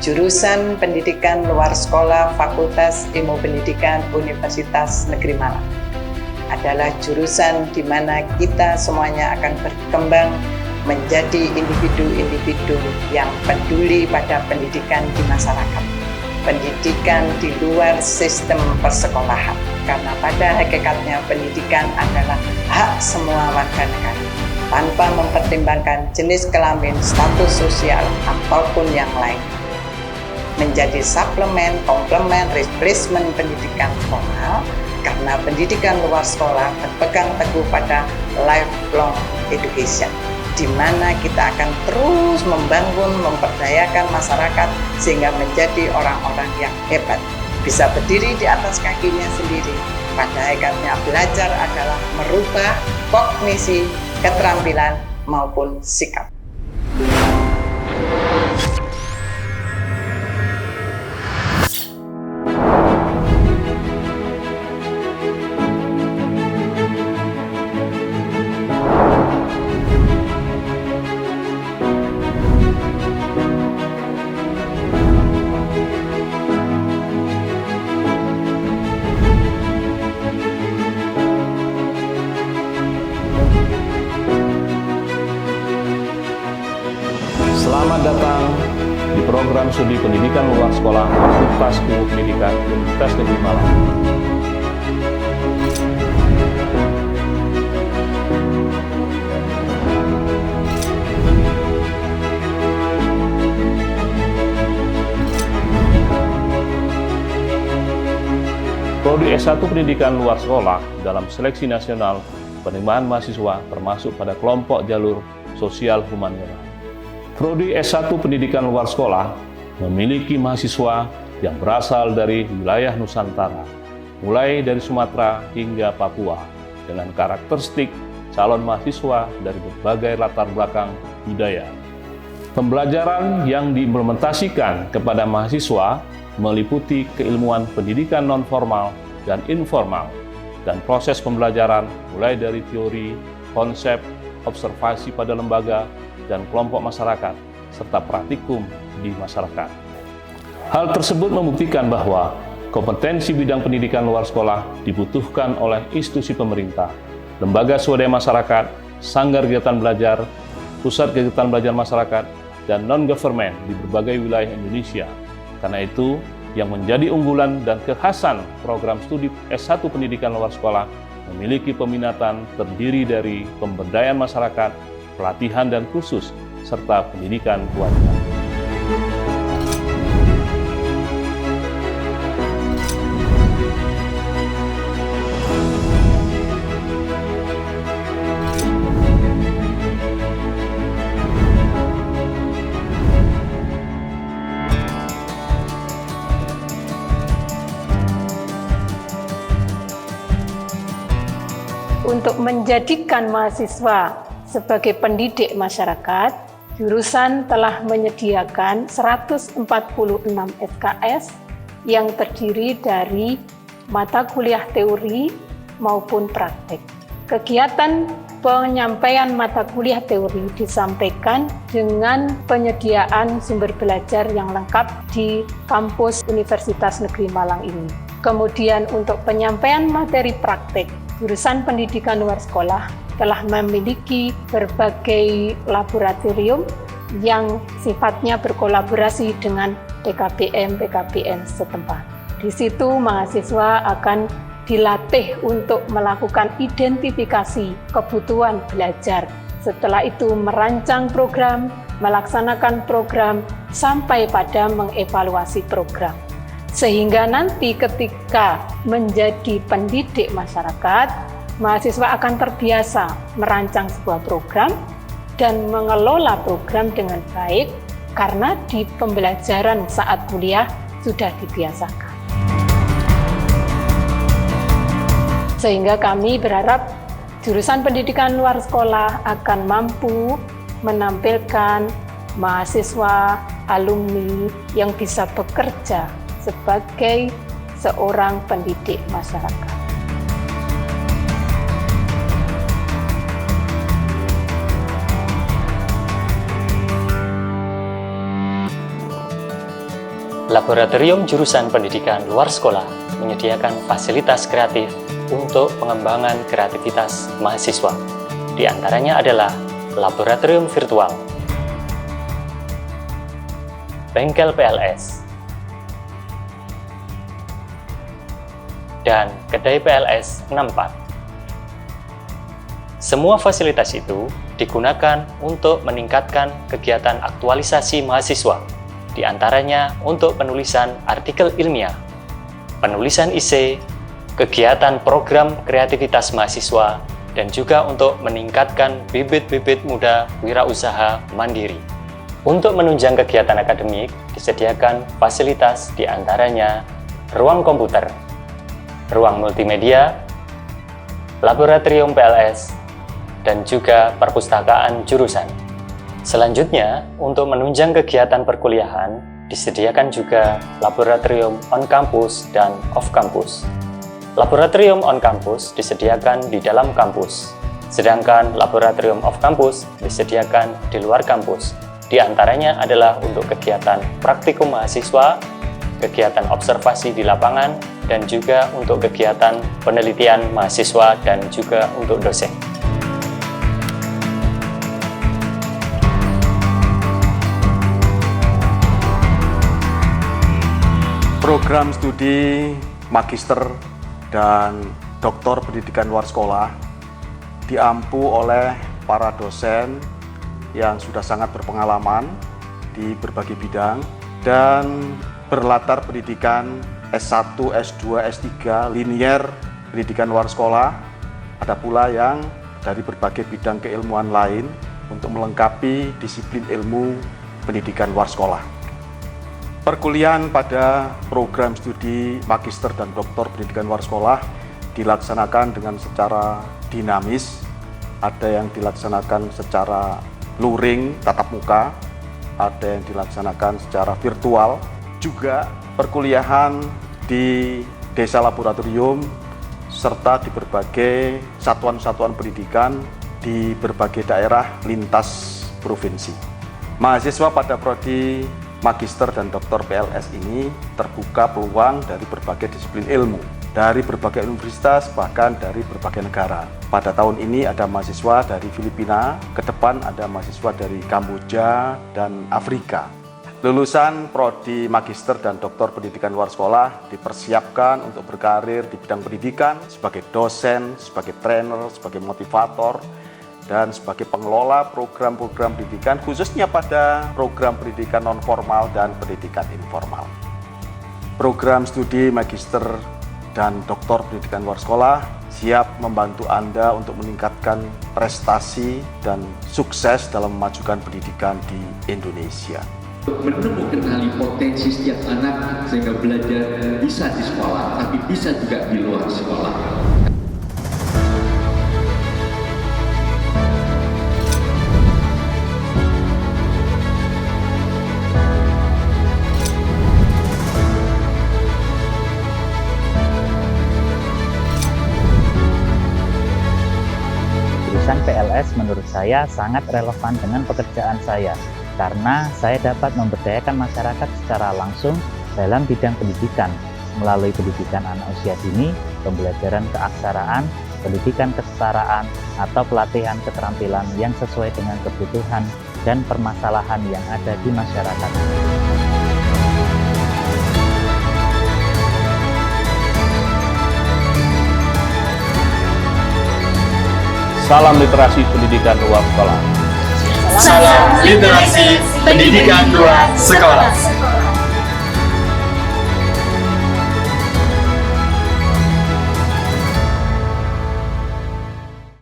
jurusan Pendidikan Luar Sekolah Fakultas Ilmu Pendidikan Universitas Negeri Malang. Adalah jurusan di mana kita semuanya akan berkembang menjadi individu-individu yang peduli pada pendidikan di masyarakat. Pendidikan di luar sistem persekolahan. Karena pada hakikatnya pendidikan adalah hak semua warga negara. Tanpa mempertimbangkan jenis kelamin, status sosial, ataupun yang lain. Menjadi suplemen, komplement, replacement pendidikan formal, karena pendidikan luar sekolah berpegang teguh pada lifelong education, di mana kita akan terus membangun, memperdayakan masyarakat sehingga menjadi orang-orang yang hebat, bisa berdiri di atas kakinya sendiri. Pada hakikatnya belajar adalah merubah kognisi, keterampilan maupun sikap. Selamat datang di program studi pendidikan luar sekolah Fakultas Ilmu Pendidikan Universitas Negeri Malang. Prodi S1 Pendidikan Luar Sekolah dalam seleksi nasional penerimaan mahasiswa termasuk pada kelompok jalur sosial humaniora. Prodi S1 Pendidikan Luar Sekolah memiliki mahasiswa yang berasal dari wilayah Nusantara, mulai dari Sumatera hingga Papua, dengan karakteristik calon mahasiswa dari berbagai latar belakang budaya. Pembelajaran yang diimplementasikan kepada mahasiswa meliputi keilmuan pendidikan non-formal dan informal, dan proses pembelajaran mulai dari teori, konsep, observasi pada lembaga, dan kelompok masyarakat, serta praktikum di masyarakat. Hal tersebut membuktikan bahwa kompetensi bidang pendidikan luar sekolah dibutuhkan oleh institusi pemerintah, lembaga swadaya masyarakat, sanggar kegiatan belajar, pusat kegiatan belajar masyarakat, dan non-government di berbagai wilayah Indonesia. Karena itu, yang menjadi unggulan dan kekhasan program studi S1 Pendidikan Luar Sekolah memiliki peminatan terdiri dari pemberdayaan masyarakat, pelatihan dan kursus, serta pendidikan keluarga. Untuk menjadikan mahasiswa sebagai pendidik masyarakat, jurusan telah menyediakan 146 SKS yang terdiri dari mata kuliah teori maupun praktek. Kegiatan penyampaian mata kuliah teori disampaikan dengan penyediaan sumber belajar yang lengkap di kampus Universitas Negeri Malang ini. Kemudian untuk penyampaian materi praktek, jurusan pendidikan luar sekolah telah memiliki berbagai laboratorium yang sifatnya berkolaborasi dengan PKBM setempat. Di situ mahasiswa akan dilatih untuk melakukan identifikasi kebutuhan belajar. Setelah itu merancang program, melaksanakan program, sampai pada mengevaluasi program. Sehingga nanti ketika menjadi pendidik masyarakat, mahasiswa akan terbiasa merancang sebuah program dan mengelola program dengan baik karena di pembelajaran saat kuliah sudah dibiasakan. Sehingga kami berharap jurusan pendidikan luar sekolah akan mampu menampilkan mahasiswa, alumni yang bisa bekerja sebagai seorang pendidik masyarakat. Laboratorium jurusan pendidikan luar sekolah menyediakan fasilitas kreatif untuk pengembangan kreativitas mahasiswa. Di antaranya adalah laboratorium virtual, bengkel PLS, dan kedai PLS 64. Semua fasilitas itu digunakan untuk meningkatkan kegiatan aktualisasi mahasiswa, di antaranya untuk penulisan artikel ilmiah, penulisan esai, kegiatan program kreativitas mahasiswa, dan juga untuk meningkatkan bibit-bibit muda wirausaha mandiri. Untuk menunjang kegiatan akademik, disediakan fasilitas di antaranya ruang komputer, ruang multimedia, laboratorium PLS, dan juga perpustakaan jurusan. Selanjutnya, untuk menunjang kegiatan perkuliahan, disediakan juga laboratorium on-campus dan off-campus. Laboratorium on-campus disediakan di dalam kampus, sedangkan laboratorium off-campus disediakan di luar kampus. Di antaranya adalah untuk kegiatan praktikum mahasiswa, kegiatan observasi di lapangan, dan juga untuk kegiatan penelitian mahasiswa dan juga untuk dosen. Program studi magister dan doktor pendidikan luar sekolah diampu oleh para dosen yang sudah sangat berpengalaman di berbagai bidang dan berlatar pendidikan S1, S2, S3, linier pendidikan luar sekolah. Ada pula yang dari berbagai bidang keilmuan lain untuk melengkapi disiplin ilmu pendidikan luar sekolah. Perkuliahan pada program studi magister dan doktor pendidikan luar sekolah dilaksanakan dengan secara dinamis. Ada yang dilaksanakan secara luring, tatap muka, ada yang dilaksanakan secara virtual. Juga perkuliahan di desa laboratorium serta di berbagai satuan-satuan pendidikan di berbagai daerah lintas provinsi. Mahasiswa pada prodi magister dan doktor PLS ini terbuka peluang dari berbagai disiplin ilmu, dari berbagai universitas, bahkan dari berbagai negara. Pada tahun ini ada mahasiswa dari Filipina, ke depan ada mahasiswa dari Kamboja dan Afrika. Lulusan prodi magister dan doktor pendidikan luar sekolah dipersiapkan untuk berkarir di bidang pendidikan sebagai dosen, sebagai trainer, sebagai motivator, dan sebagai pengelola program-program pendidikan, khususnya pada program pendidikan non-formal dan pendidikan informal. Program studi magister dan doktor pendidikan luar sekolah siap membantu Anda untuk meningkatkan prestasi dan sukses dalam memajukan pendidikan di Indonesia. Mengenali potensi setiap anak sehingga belajar bisa di sekolah, tapi bisa juga di luar sekolah. Jurusan PLS menurut saya sangat relevan dengan pekerjaan saya karena saya dapat memberdayakan masyarakat secara langsung dalam bidang pendidikan melalui pendidikan anak usia dini, pembelajaran keaksaraan, pendidikan kesetaraan, atau pelatihan keterampilan yang sesuai dengan kebutuhan dan permasalahan yang ada di masyarakat. Salam literasi pendidikan luar sekolah. Salam literasi pendidikan luar sekolah.